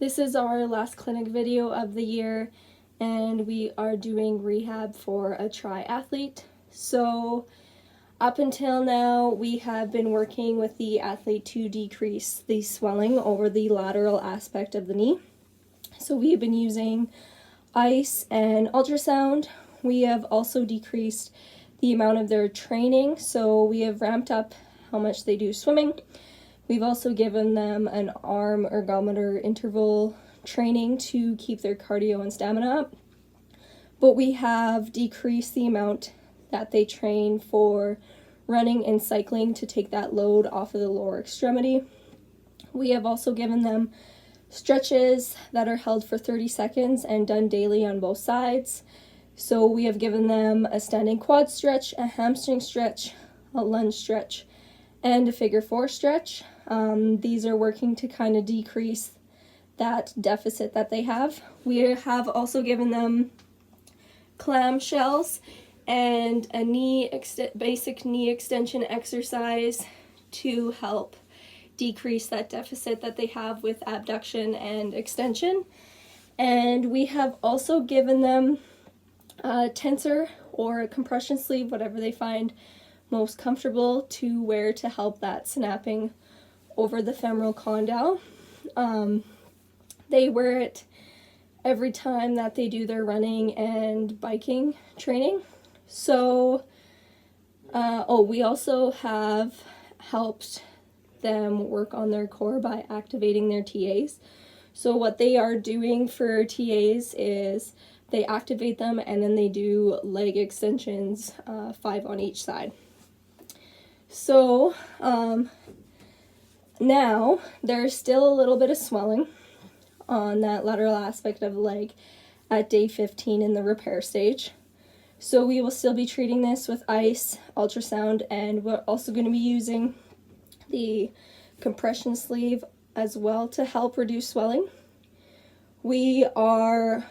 This is our last clinic video of the year, and we are doing rehab for a triathlete. So up until now, we have been working with the athlete to decrease the swelling over the lateral aspect of the knee. So we've been using ice and ultrasound. We have also decreased the amount of their training, so we have ramped up how much they do swimming. We've also given them an arm ergometer interval training to keep their cardio and stamina up. But we have decreased the amount that they train for running and cycling to take that load off of the lower extremity. We have also given them stretches that are held for 30 seconds and done daily on both sides. So we have given them a standing quad stretch, a hamstring stretch, a lunge stretch, and a figure four stretch. These are working to kind of decrease that deficit that they have. We have also given them clamshells and a basic knee extension exercise to help decrease that deficit that they have with abduction and extension. And we have also given them a tensor or a compression sleeve, whatever they find most comfortable to wear to help that snapping over the femoral condyle. They wear it every time that they do their running and biking training. So, we also have helped them work on their core by activating their TAs. So what they are doing for TAs is they activate them and then they do leg extensions, 5 on each side. So now there's still a little bit of swelling on that lateral aspect of the leg at day 15 in the repair stage. So we will still be treating this with ice, ultrasound, and we're also going to be using the compression sleeve as well to help reduce swelling. We are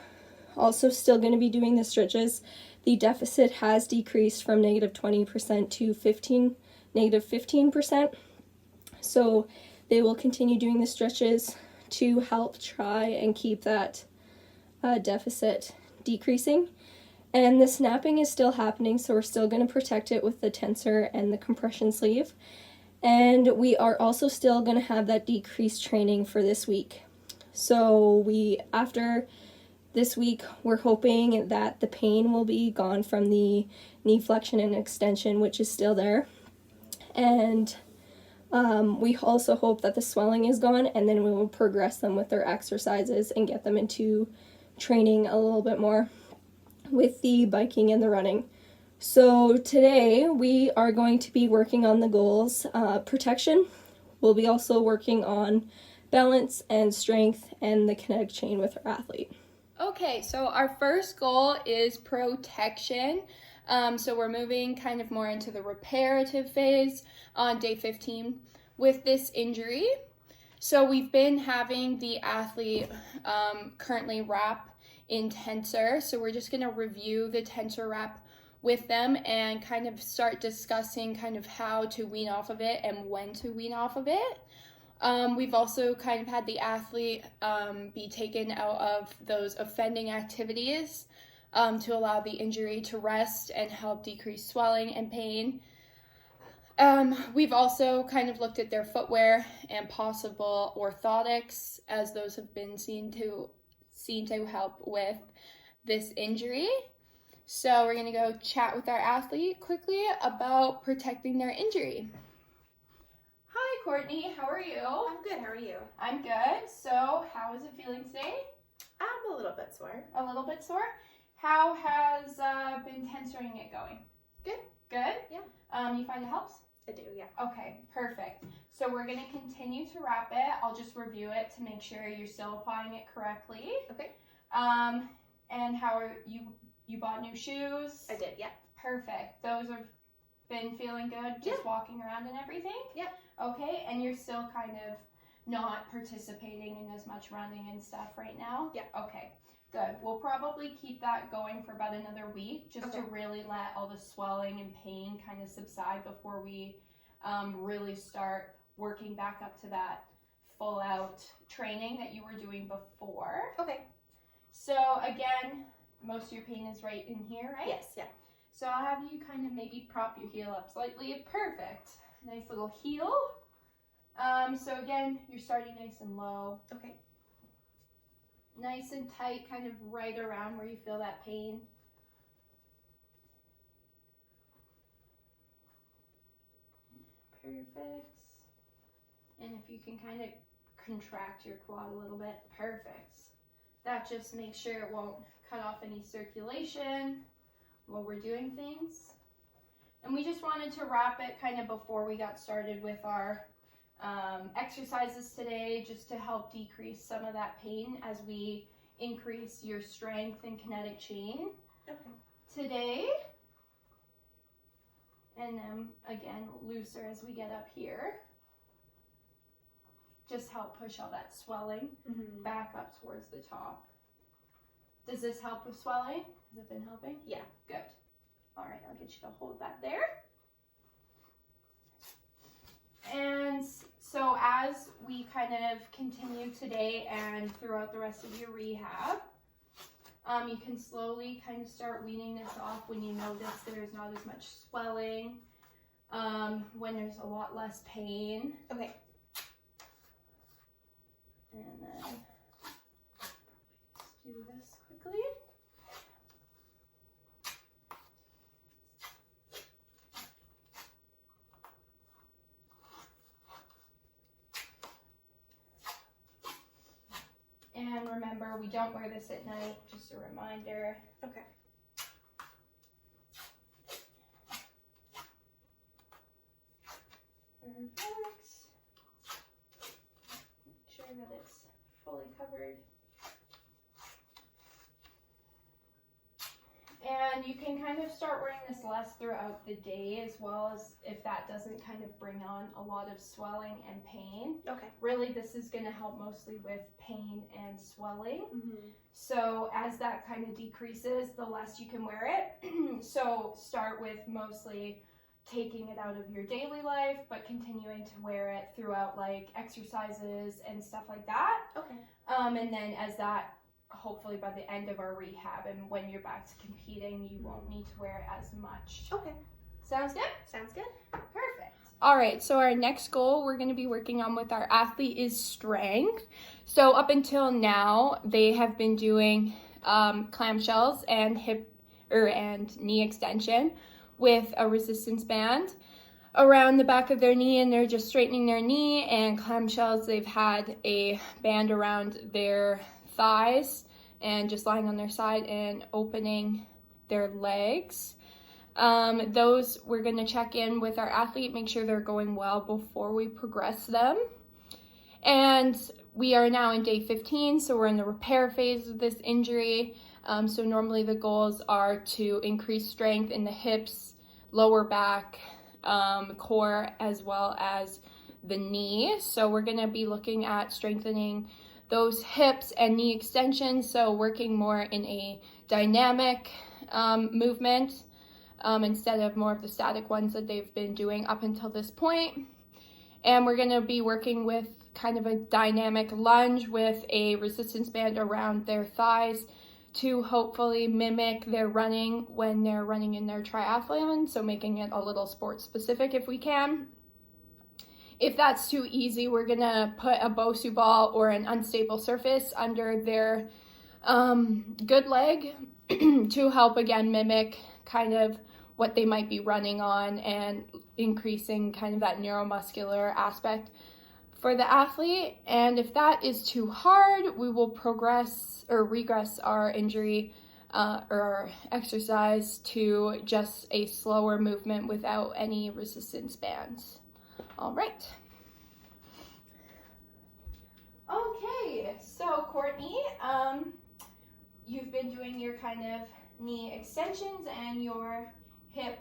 also still going to be doing the stretches. The deficit has decreased from -20% to -15%. So they will continue doing the stretches to help try and keep that deficit decreasing. And the snapping is still happening, so we're still going to protect it with the tensor and the compression sleeve. And we are also still going to have that decreased training for this week. So after this week, we're hoping that the pain will be gone from the knee flexion and extension, which is still there. And we also hope that the swelling is gone, and then we will progress them with their exercises and get them into training a little bit more with the biking and the running. So today we are going to be working on the goals, protection. We'll be also working on balance and strength and the kinetic chain with our athlete. Okay, so our first goal is protection. So we're moving kind of more into the reparative phase on day 15 with this injury. So we've been having the athlete currently wrap in tensor. So we're just going to review the tensor wrap with them and kind of start discussing kind of how to wean off of it and when to wean off of it. We've also kind of had the athlete be taken out of those offending activities to allow the injury to rest and help decrease swelling and pain. We've also kind of looked at their footwear and possible orthotics, as those have been seen to help with this injury. So we're going to go chat with our athlete quickly about protecting their injury. Hi, Courtney. How are you? I'm good. How are you? I'm good. So how is it feeling today? I'm a little bit sore. A little bit sore? How has been tensoring it going? Good. Good? Yeah. You find it helps? I do, yeah. Okay, perfect. So we're going to continue to wrap it. I'll just review it to make sure you're still applying it correctly. Okay. And how are you bought new shoes? I did, yeah. Perfect. Those have been feeling good, just walking around and everything? Yep. Okay, and you're still kind of not participating in as much running and stuff right now? Yeah. Okay, good. We'll probably keep that going for about another week just to really let all the swelling and pain kind of subside before we really start working back up to that full out training that you were doing before. Okay. So again, most of your pain is right in here, right? Yes, yeah. So I'll have you kind of maybe prop your heel up slightly. Perfect. Nice little heel. So again, you're starting nice and low. Okay. Nice and tight, kind of right around where you feel that pain. Perfect. And if you can kind of contract your quad a little bit, perfect. That just makes sure it won't cut off any circulation while we're doing things. And we just wanted to wrap it kind of before we got started with our exercises today, just to help decrease some of that pain as we increase your strength and kinetic chain today. And then again, looser as we get up here. Just help push all that swelling back up towards the top. Does this help with swelling? Has it been helping? Yeah. Good. All right, I'll get you to hold that there. And so as we kind of continue today and throughout the rest of your rehab, you can slowly kind of start weaning this off when you notice there's not as much swelling, when there's a lot less pain. Okay. And then just do this quickly. And remember, we don't wear this at night, just a reminder. Okay. Perfect. Make sure that it's fully covered. And you can kind of start wearing this less throughout the day, as well as if that doesn't kind of bring on a lot of swelling and pain. Okay. Really, this is going to help mostly with pain and swelling. So as that kind of decreases, the less you can wear it. So start with mostly taking it out of your daily life, but continuing to wear it throughout like exercises and stuff like that. Okay. And then as that, hopefully by the end of our rehab and when you're back to competing, you won't need to wear it as much. Okay. Sounds good? Sounds good. Perfect. All right, so our next goal we're going to be working on with our athlete is strength. So up until now, they have been doing clamshells and and knee extension with a resistance band around the back of their knee, and they're just straightening their knee, and clamshells, they've had a band around their thighs and just lying on their side and opening their legs. Those we're going to check in with our athlete, make sure they're going well before we progress them. And we are now in day 15, so we're in the repair phase of this injury. So normally the goals are to increase strength in the hips, lower back, core, as well as the knee. So we're going to be looking at strengthening those hips and knee extensions, so working more in a dynamic movement instead of more of the static ones that they've been doing up until this point. And we're going to be working with kind of a dynamic lunge with a resistance band around their thighs to hopefully mimic their running when they're running in their triathlon, so making it a little sport specific if we can. If that's too easy, we're gonna put a Bosu ball or an unstable surface under their good leg to help again mimic kind of what they might be running on and increasing kind of that neuromuscular aspect for the athlete. And if that is too hard, we will progress or regress our injury or our exercise to just a slower movement without any resistance bands. All right. Okay, so Courtney, you've been doing your kind of knee extensions and your hip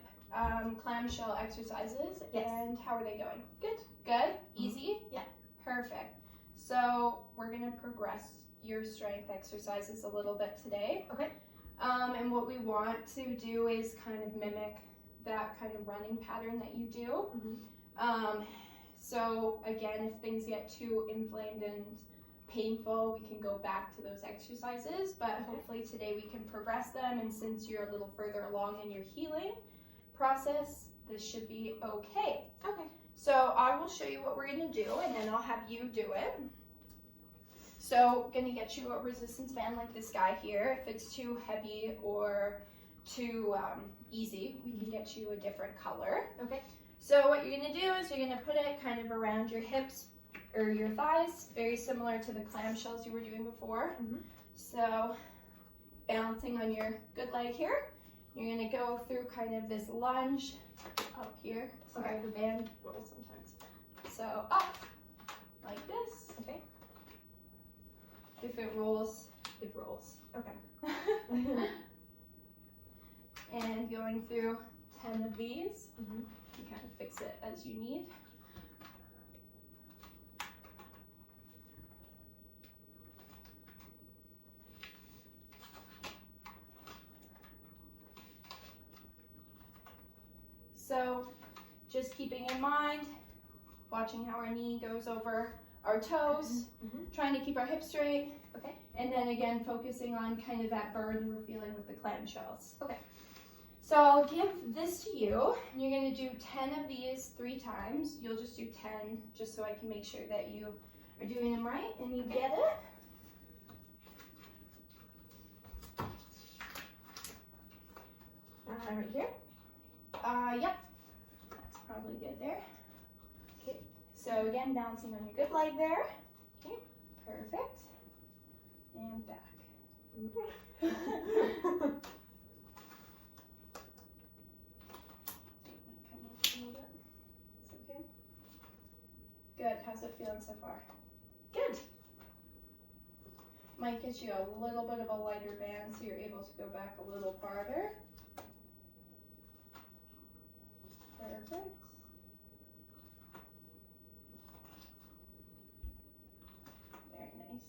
clamshell exercises. Yes. And how are they going? Good. Good? Easy? Yeah. Perfect. So we're going to progress your strength exercises a little bit today. Okay. And what we want to do is kind of mimic that kind of running pattern that you do. So again, if things get too inflamed and painful, we can go back to those exercises, but hopefully today we can progress them, and since you're a little further along in your healing process, this should be okay. Okay. So I will show you what we're gonna do, and then I'll have you do it. So gonna get you a resistance band like this guy here. If it's too heavy or too easy, we can get you a different color. Okay. So what you're gonna do is you're gonna put it kind of around your hips or your thighs, very similar to the clamshells you were doing before. So balancing on your good leg here, you're gonna go through kind of this lunge up here. Sorry, the band rolls sometimes. So up, like this. Okay. If it rolls, it rolls. Okay. And going through 10 of these. Mhm. You kind of fix it as you need. So just keeping in mind, watching how our knee goes over our toes, trying to keep our hips straight. Okay. And then again, focusing on kind of that burn you were feeling with the clamshells. Okay. So I'll give this to you. You're gonna do 10 of these 3 times. You'll just do 10 just so I can make sure that you are doing them right and you get it. Right here. Yep. That's probably good there. Okay. So again, bouncing on your good leg there. Okay. Perfect. And back. It's okay. Good. How's it feeling so far? Good. Might get you a little bit of a lighter band so you're able to go back a little farther. Perfect. Very nice.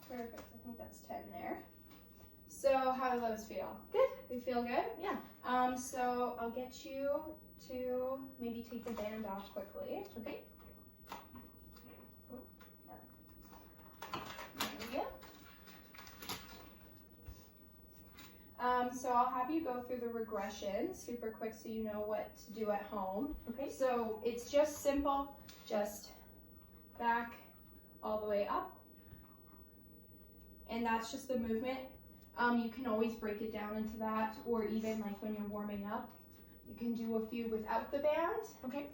Perfect. I think that's 10 there. So how do those feel? Good. They feel good? Yeah. So I'll get you to maybe take the band off quickly. Okay. There we go. So I'll have you go through the regression super quick so you know what to do at home. Okay. So it's just simple, just back all the way up. And that's just the movement. You can always break it down into that, or even like when you're warming up, you can do a few without the band. Okay.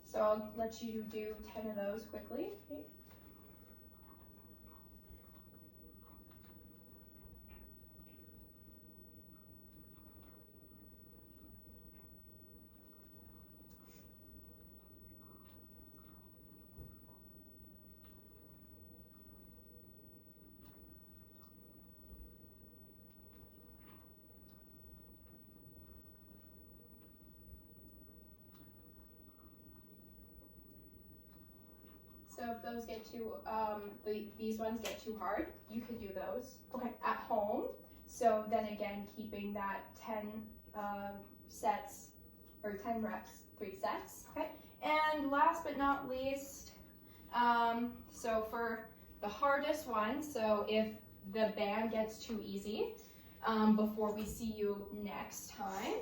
So I'll let you do 10 of those quickly. Okay. So if those get too, these ones get too hard, you could do those at home. So then again, keeping that 10 sets or 10 reps, 3 sets. Okay. And last but not least, so for the hardest one, so if the band gets too easy, before we see you next time,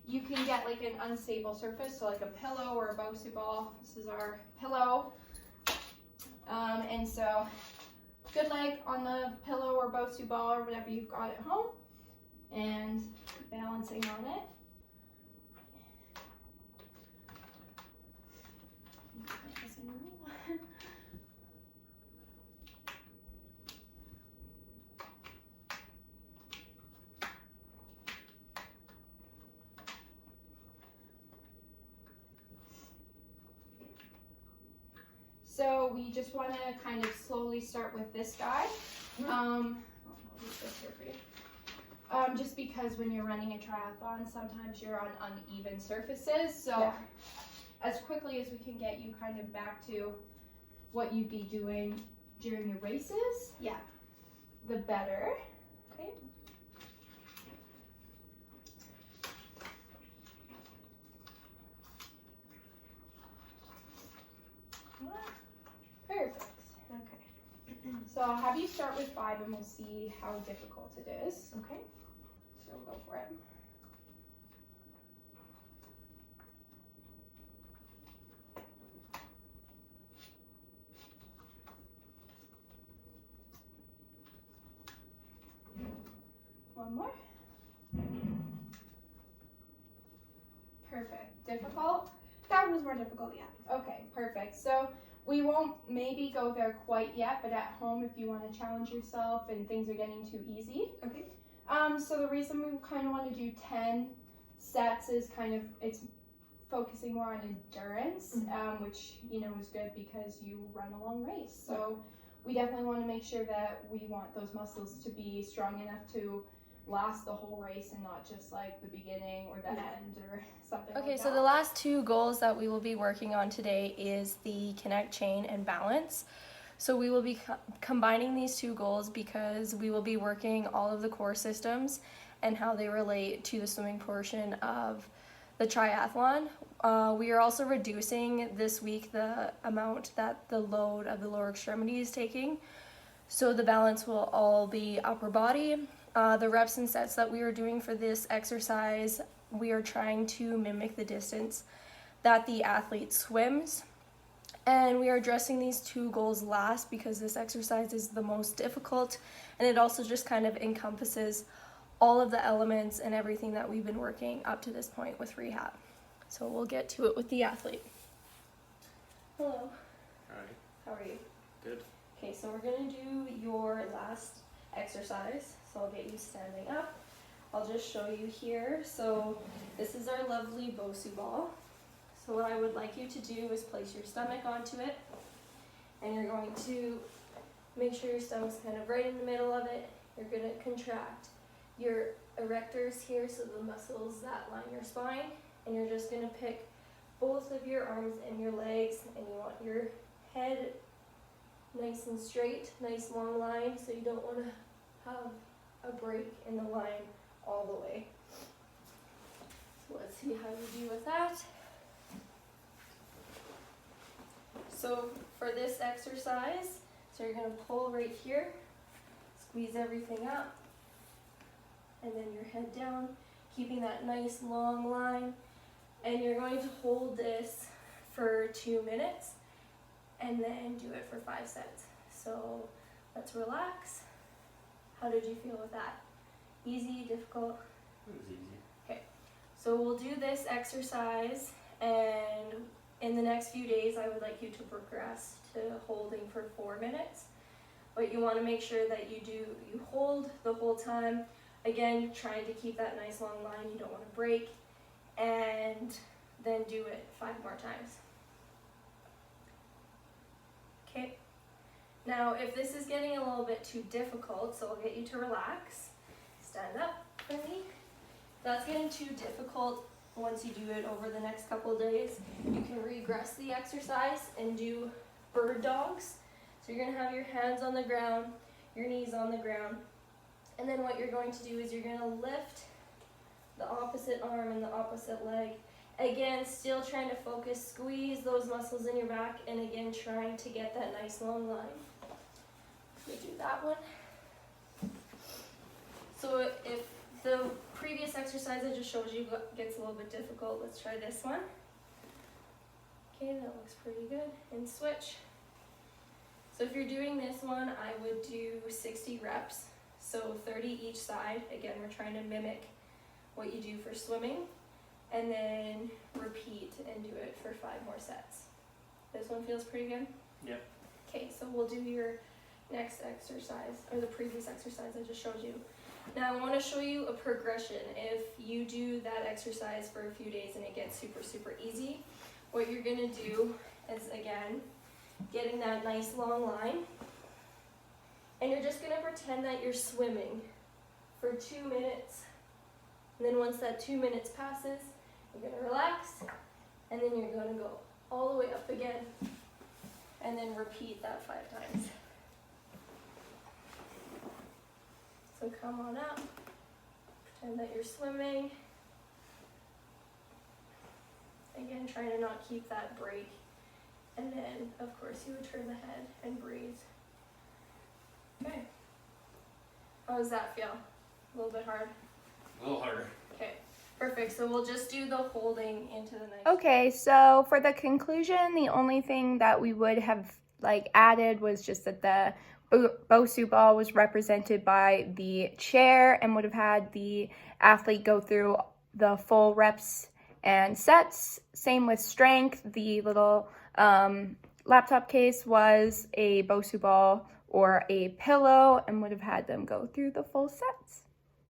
you can get like an unstable surface, so like a pillow or a Bosu ball. This is our pillow. And so good leg on the pillow or Bosu ball or whatever you've got at home, and balancing on it. So we just want to kind of slowly start with this guy. I'll use this here for you. Just because when you're running a triathlon, sometimes you're on uneven surfaces. So as quickly as we can get you kind of back to what you'd be doing during your races, Yeah. the better. Okay. Perfect. Okay. So I'll have you start with 5 and we'll see how difficult it is. Okay. So we'll go for it. One more. Perfect. Difficult? That one was more difficult, yeah. Okay, perfect. So we won't maybe go there quite yet, but at home if you want to challenge yourself and things are getting too easy. Okay. So the reason we kind of want to do 10 sets is kind of, it's focusing more on endurance, which, you know, is good because you run a long race. So we definitely want to make sure that we want those muscles to be strong enough to last the whole race and not just like the beginning or the end or something Okay, like so that. the last 2 goals that we will be working on today is the connect, chain, and balance. So we will be combining these 2 goals because we will be working all of the core systems and how they relate to the swimming portion of the triathlon. We are also reducing this week the amount that the load of the lower extremity is taking. So the balance will all be upper body. The reps and sets that we are doing for this exercise, we are trying to mimic the distance that the athlete swims. And we are addressing these 2 goals last because this exercise is the most difficult, and it also just kind of encompasses all of the elements and everything that we've been working up to this point with rehab. So we'll get to it with the athlete. Hello. Hi, How are you? good. Okay, so we're gonna do your last exercise. So I'll get you standing up. I'll just show you here. So this is our lovely Bosu ball. So what I would like you to do is place your stomach onto it, and you're going to make sure your stomach's kind of right in the middle of it. You're gonna contract your erectors here, so the muscles that line your spine, and you're just gonna pick both of your arms and your legs, and you want your head nice and straight, nice long line, so you don't want to have a break in the line all the way. So let's see how you do with that. So for this exercise, so you're going to pull right here, squeeze everything up, and then your head down, keeping that nice long line, and you're going to hold this for 2 minutes and then do it for 5 sets. So let's relax. How did you feel with that? Easy, difficult? It was easy. Okay, so we'll do this exercise, and in the next few days I would like you to progress to holding for 4 minutes. But you want to make sure that you hold the whole time. Again, trying to keep that nice long line, you don't want to break, and then do it 5 more times. Okay, now if this is getting a little bit too difficult, so I'll get you to relax. Stand up for me. If that's getting too difficult, once you do it over the next couple of days, you can regress the exercise and do bird dogs. So you're going to have your hands on the ground, your knees on the ground, and then what you're going to do is you're going to lift the opposite arm and the opposite leg. Again, still trying to focus, squeeze those muscles in your back, and again, trying to get that nice long line. We do that one. So if the previous exercise I just showed you gets a little bit difficult, let's try this one. Okay, that looks pretty good. And switch. So if you're doing this one, I would do 60 reps, so 30 each side. Again, we're trying to mimic what you do for swimming, and then repeat and do it for 5 more sets. This one feels pretty good? Yep. Okay, so we'll do your next exercise, or the previous exercise I just showed you. Now I want to show you a progression. If you do that exercise for a few days and it gets super, super easy, what you're going to do is, again, getting that nice long line, and you're just going to pretend that you're swimming for 2 minutes. And then once that 2 minutes passes, you're going to relax, and then you're going to go all the way up again, and then repeat that 5 times. So come on up, pretend that you're swimming. Again, trying to not keep that break. And then, of course, you would turn the head and breathe. Okay. How does that feel? A little bit hard? A little harder. Okay, perfect. So we'll just do the holding into the next. Okay, so for the conclusion, the only thing that we would have added was just that the Bosu ball was represented by the chair and would have had the athlete go through the full reps and sets. Same with strength. The little laptop case was a Bosu ball or a pillow and would have had them go through the full sets.